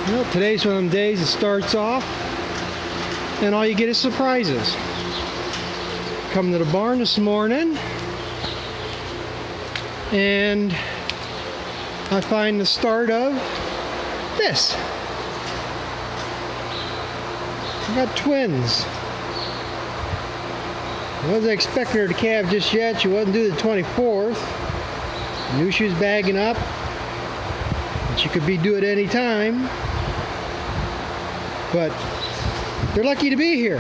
Well, today's one of them days it starts off and all you get is surprises. Come to the barn this morning and I find the start of this. I got twins. I wasn't expecting her to calve just yet. She wasn't due the 24th. I knew she was bagging up. And she could be due at any time. But they're lucky to be here.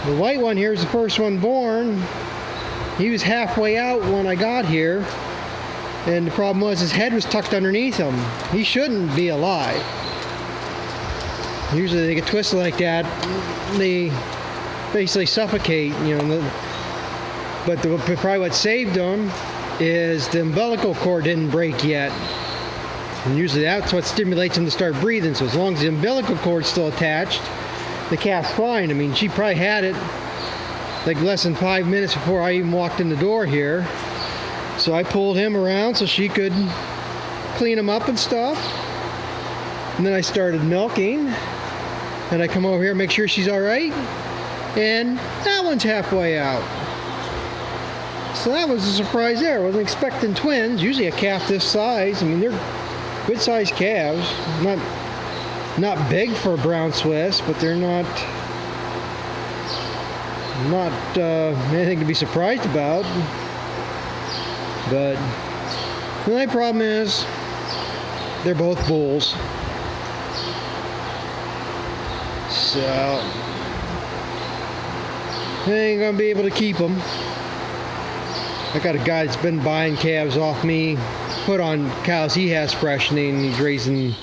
The white one here is the first one born. He was halfway out when I got here. And the problem was his head was tucked underneath him. He shouldn't be alive. Usually they get twisted like that. They basically suffocate, you know. But probably what saved them is the umbilical cord didn't break yet. And usually that's what stimulates them to start breathing. So as long as the umbilical cord's still attached, the calf's fine. I mean, she probably had it like less than 5 minutes before I even walked in the door here. So I pulled him around so she could clean him up and stuff. And then I started milking. And I come over here and make sure she's all right. And that one's halfway out. So that was a surprise there. I wasn't expecting twins. Usually a calf this size, I mean, they're good sized calves. Not big for a brown Swiss, but they're not anything to be surprised about. But the only problem is they're both bulls. So I ain't gonna be able to keep them. I got a guy that's been buying calves off me, put on cows he has freshening. He's raising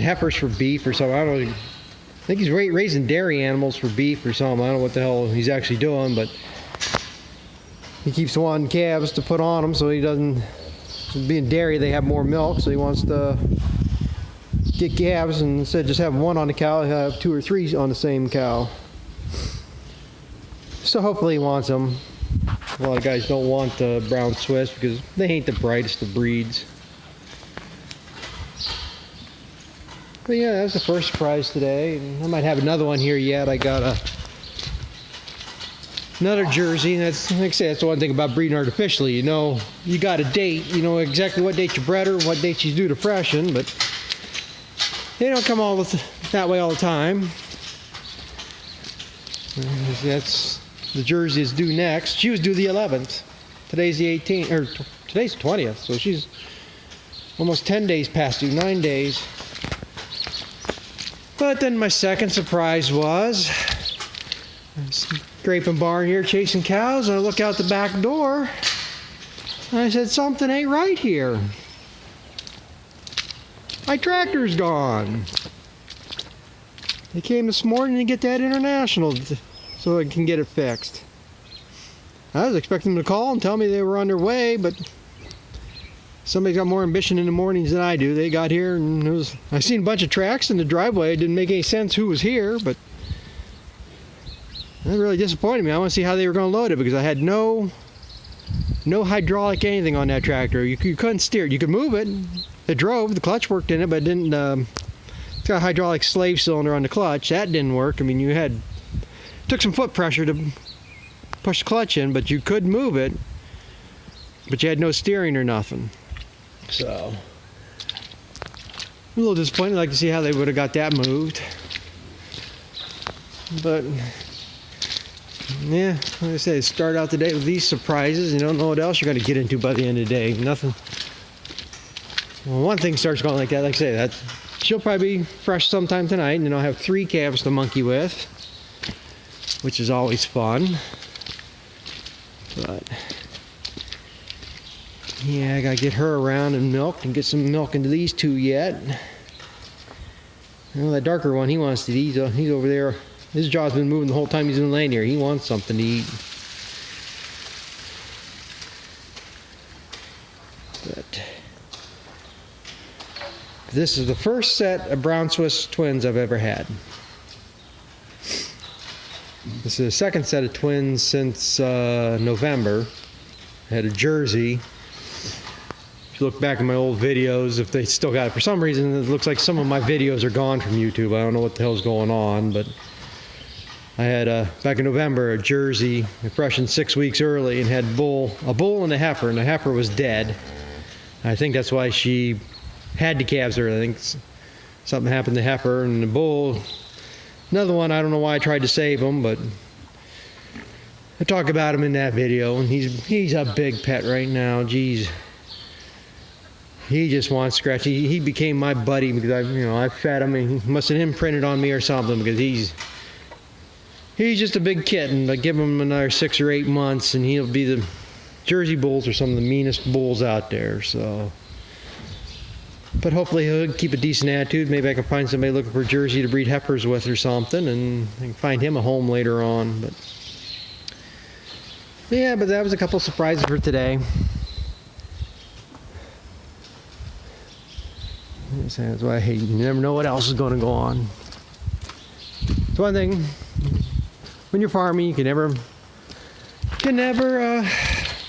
heifers for beef or something. I don't know. I think he's raising dairy animals for beef or something. I don't know what the hell he's actually doing, but he keeps wanting calves to put on them so he doesn't. Being dairy, they have more milk, so he wants to get calves, and instead of just have one on the cow, he'll have 2 or 3 on the same cow. So hopefully he wants them. A lot of guys don't want the brown Swiss because they ain't the brightest of breeds. But yeah, that was the first surprise today. And I might have another one here yet. I got another Jersey, and that's, like I say, that's the one thing about breeding artificially. You know, you got a date. You know exactly what date you bred her, what date she's due to freshen, but they don't come all that way all the time. That's the Jersey is due next. She was due the 11th. Today's the 18th, or today's the 20th. So she's almost 10 days past due, 9 days. But then my second surprise was scraping barn here, chasing cows, and I look out the back door. And I said, something ain't right here. My tractor's gone. They came this morning to get that International so I can get it fixed. I was expecting them to call and tell me they were on their way, but somebody's got more ambition in the mornings than I do. They got here and I seen a bunch of tracks in the driveway. It didn't make any sense who was here, but that really disappointed me. I want to see how they were going to load it because I had no hydraulic anything on that tractor. You couldn't steer it. You could move it. It drove. The clutch worked in it, but it didn't. It's got a hydraulic slave cylinder on the clutch. That didn't work. I mean, took some foot pressure to push the clutch in, but you could move it. But you had no steering or nothing. So, a little disappointed. I'd like to see how they would have got that moved. But yeah, like I said, start out the day with these surprises. You don't know what else you're going to get into by the end of the day. Nothing. Well, one thing starts going like that, like I say, that she'll probably be fresh sometime tonight, and then I'll have 3 calves to monkey with, which is always fun. But yeah, I gotta get her around and milk and get some milk into these 2 yet. Well, that darker one, he wants to eat. He's over there. His jaw's been moving the whole time he's been laying here. He wants something to eat. But this is the first set of brown Swiss twins I've ever had. This is the second set of twins since November. I had a Jersey. if you look back at my old videos, if they still got it. For some reason, it looks like some of my videos are gone from YouTube. I don't know what the hell's going on, but I had, back in November, a Jersey, freshened 6 weeks early, and had a bull and a heifer, and the heifer was dead. I think that's why she had the calves early. I think something happened to the heifer, and the bull, another one, I don't know why I tried to save him, but I talk about him in that video, and he's a big pet right now. Jeez. He just wants scratch. He became my buddy because I fed him, and he must have imprinted on me or something, because he's just a big kitten. But give him another 6 or 8 months and he'll be the Jersey bulls are some of the meanest bulls out there. So, but hopefully he'll keep a decent attitude. Maybe I can find somebody looking for Jersey to breed heifers with or something, and I can find him a home later on. But yeah, but that was a couple surprises for today. That's why I hate, you never know what else is going to go on. It's one thing, when you're farming, you can never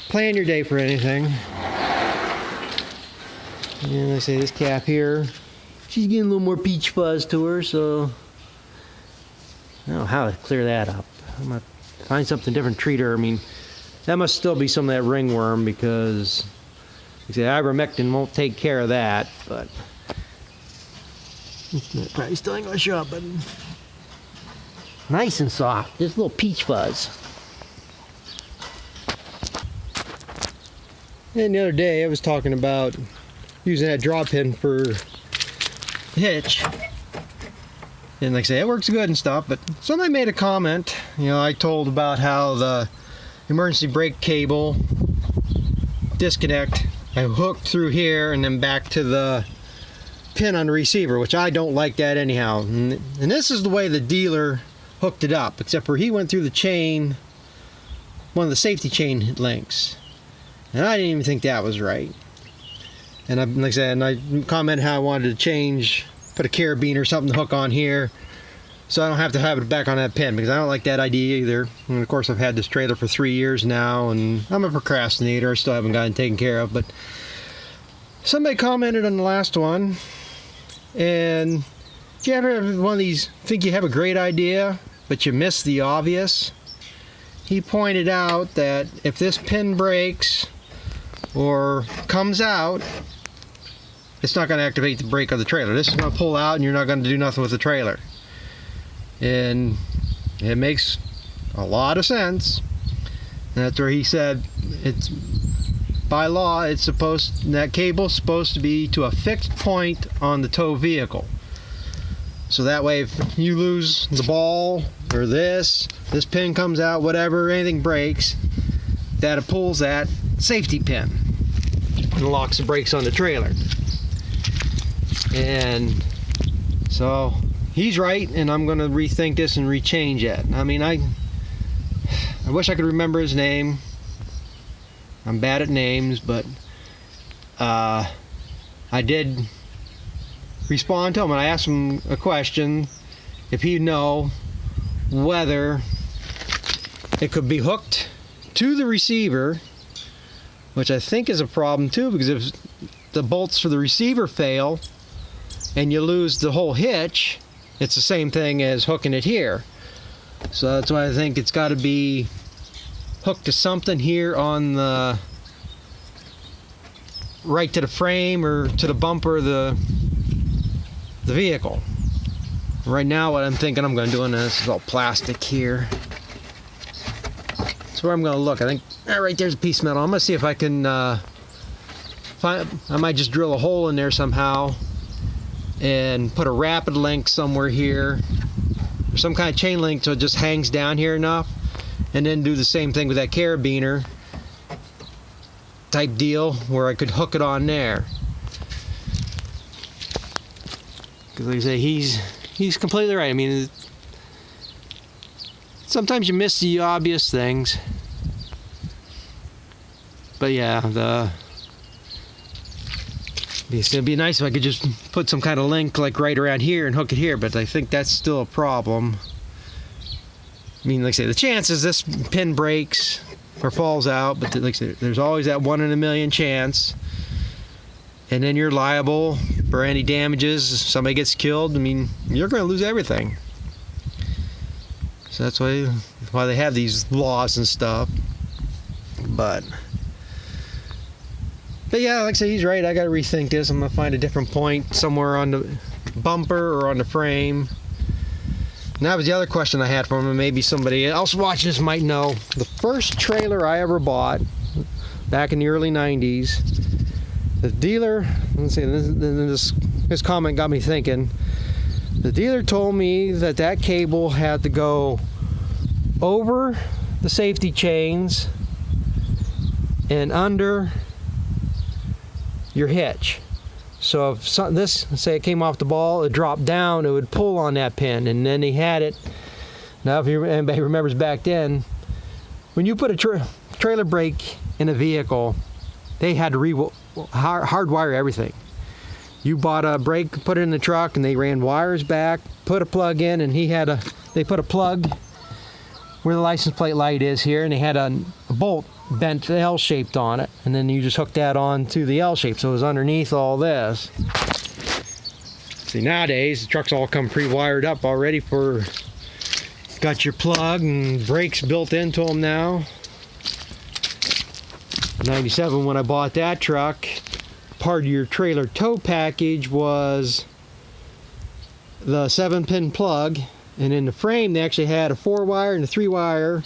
plan your day for anything. And I say this calf here, she's getting a little more peach fuzz to her, so I don't know how to clear that up. I'm going to find something different to treat her. I mean, that must still be some of that ringworm, because like I say, ivermectin won't take care of that, but probably still ain't gonna show up, but nice and soft. Just a little peach fuzz. And the other day I was talking about using that draw pin for hitch, and like I say, it works good and stuff, but somebody made a comment. I told about how the emergency brake cable disconnect, I hooked through here and then back to the pin on the receiver, which I don't like that anyhow. And this is the way the dealer hooked it up, except for he went through the chain, one of the safety chain links, and I didn't even think that was right. And like I said, and I commented how I wanted to change, put a carabiner or something to hook on here, so I don't have to have it back on that pin, because I don't like that idea either. And of course, I've had this trailer for 3 years now, and I'm a procrastinator. I still haven't gotten it taken care of. But somebody commented on the last one, and do you ever have one of these, think you have a great idea, but you miss the obvious? He pointed out that if this pin breaks or comes out, it's not going to activate the brake of the trailer. This is going to pull out, and you're not going to do nothing with the trailer. And it makes a lot of sense. And that's where he said, it's by law, that cable's supposed to be to a fixed point on the tow vehicle. So that way, if you lose the ball or this pin comes out, whatever, anything breaks, that it pulls that safety pin and locks the brakes on the trailer. And so he's right, and I'm going to rethink this and rechange it. I mean, I wish I could remember his name. I'm bad at names, but I did respond to him, and I asked him a question, if he'd know whether it could be hooked to the receiver, which I think is a problem too, because if the bolts for the receiver fail and you lose the whole hitch, it's the same thing as hooking it here. So that's why I think it's got to be hooked to something here on the right to the frame or to the bumper of the vehicle. Right now what I'm thinking I'm going to do, and this is all plastic here, that's where I'm going to look. I think right there's a piece of metal. I'm going to see if I can find, I might just drill a hole in there somehow and put a rapid link somewhere here, or some kind of chain link so it just hangs down here enough, and then do the same thing with that carabiner type deal where I could hook it on there. Because like I say, he's completely right. I mean, sometimes you miss the obvious things, but yeah, it'd be nice if I could just put some kind of link like right around here and hook it here, but I think that's still a problem. I mean, like I say, the chances this pin breaks or falls out, but like I say, there's always that 1 in a million chance. and then you're liable for any damages. If somebody gets killed, I mean, you're going to lose everything. So that's why they have these laws and stuff. But yeah, like I say, he's right. I got to rethink this. I'm going to find a different point somewhere on the bumper or on the frame. And that was the other question I had from him. Maybe somebody else watching this might know. The first trailer I ever bought back in the early 90s, the dealer, let's see, this comment got me thinking. The dealer told me that cable had to go over the safety chains and under your hitch. So if say it came off the ball, it dropped down, it would pull on that pin, and then he had it. Now, if anybody remembers back then, when you put a trailer brake in a vehicle, they had to hardwire everything. You bought a brake, put it in the truck, and they ran wires back, put a plug in, and they put a plug where the license plate light is here, and they had a bolt bent L-shaped on it, and then you just hook that on to the L-shape, so it was underneath all this. See, nowadays the trucks all come pre-wired up already got your plug and brakes built into them now. 97, when I bought that truck, part of your trailer tow package was the 7-pin plug, and in the frame they actually had a 4-wire and a 3-wire.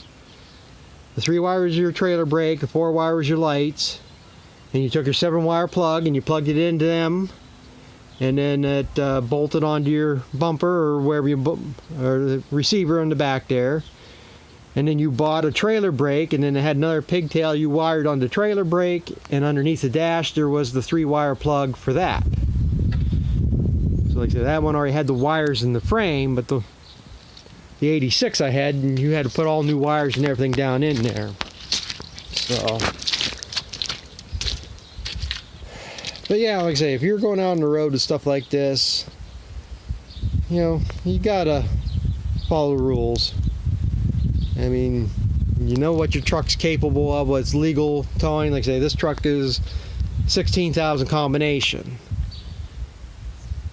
The 3-wire is your trailer brake, the 4-wire is your lights, and you took your 7-wire plug and you plugged it into them, and then it bolted onto your bumper or wherever or the receiver on the back there. And then you bought a trailer brake, and then it had another pigtail you wired on the trailer brake, and underneath the dash there was the 3-wire plug for that. So like I said, that one already had the wires in the frame, but the 86 I had, and you had to put all new wires and everything down in there. So, but yeah, like I say, if you're going out on the road with stuff like this, you gotta follow the rules. I mean, you know what your truck's capable of, what's legal towing. Like I say, this truck is 16,000 combination.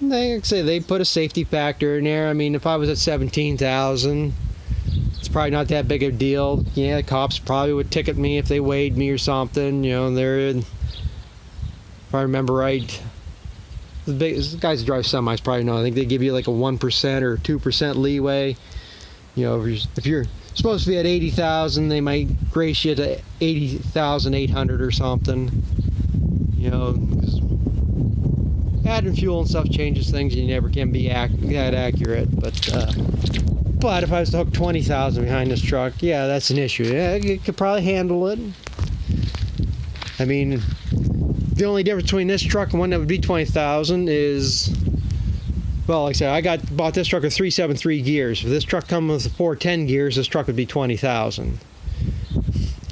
They put a safety factor in there. I mean, if I was at 17,000, it's probably not that big of a deal. Yeah, cops probably would ticket me if they weighed me or something. If I remember right, the guys who drive semis probably know. I think they give you like a 1% or 2% leeway. If you're supposed to be at 80,000, they might grace you to 80,800 or something. Adding fuel and stuff changes things. You never can be that accurate. But if I was to hook 20,000 behind this truck, yeah, that's an issue. Yeah, you could probably handle it. I mean, the only difference between this truck and one that would be 20,000 is, well, like I said, bought this truck with 373 gears. If this truck comes with 410 gears, this truck would be 20,000.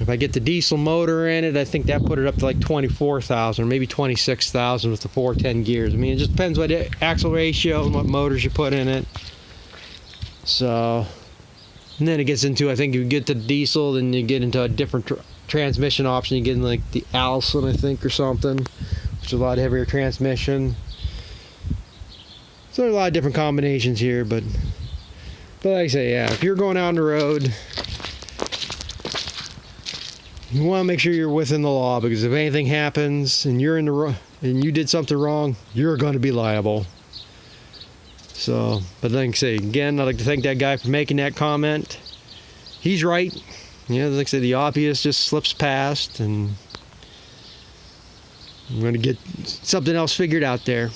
If I get the diesel motor in it, I think that put it up to like 24,000 or maybe 26,000 with the 410 gears. I mean, it just depends what axle ratio and what motors you put in it. So, and then it gets into, I think you get the diesel, then you get into a different transmission option. You get in like the Allison, I think, or something, which is a lot heavier transmission. So there's a lot of different combinations here, but like I say, yeah, if you're going out on the road, you want to make sure you're within the law, because if anything happens and you're in the and you did something wrong, you're going to be liable. So, but like I say, again, I'd like to thank that guy for making that comment. He's right. Like I said, the obvious just slips past, and I'm going to get something else figured out there.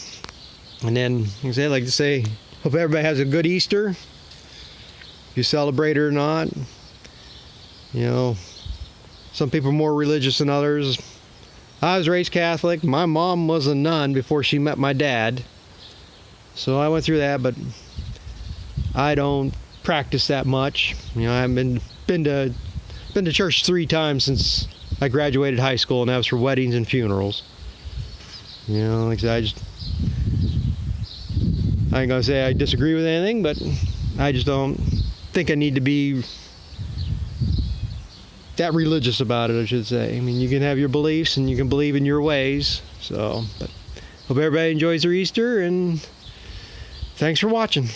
And then, like I like to say, hope everybody has a good Easter. If you celebrate it or not. Some people are more religious than others. I was raised Catholic. My mom was a nun before she met my dad. So I went through that, but I don't practice that much. I haven't been to church 3 times since I graduated high school, and that was for weddings and funerals. Like I said, I ain't gonna say I disagree with anything, but I just don't think I need to be that religious about it, I should say. I mean, you can have your beliefs and you can believe in your ways. So, but Hope everybody enjoys their Easter, and thanks for watching.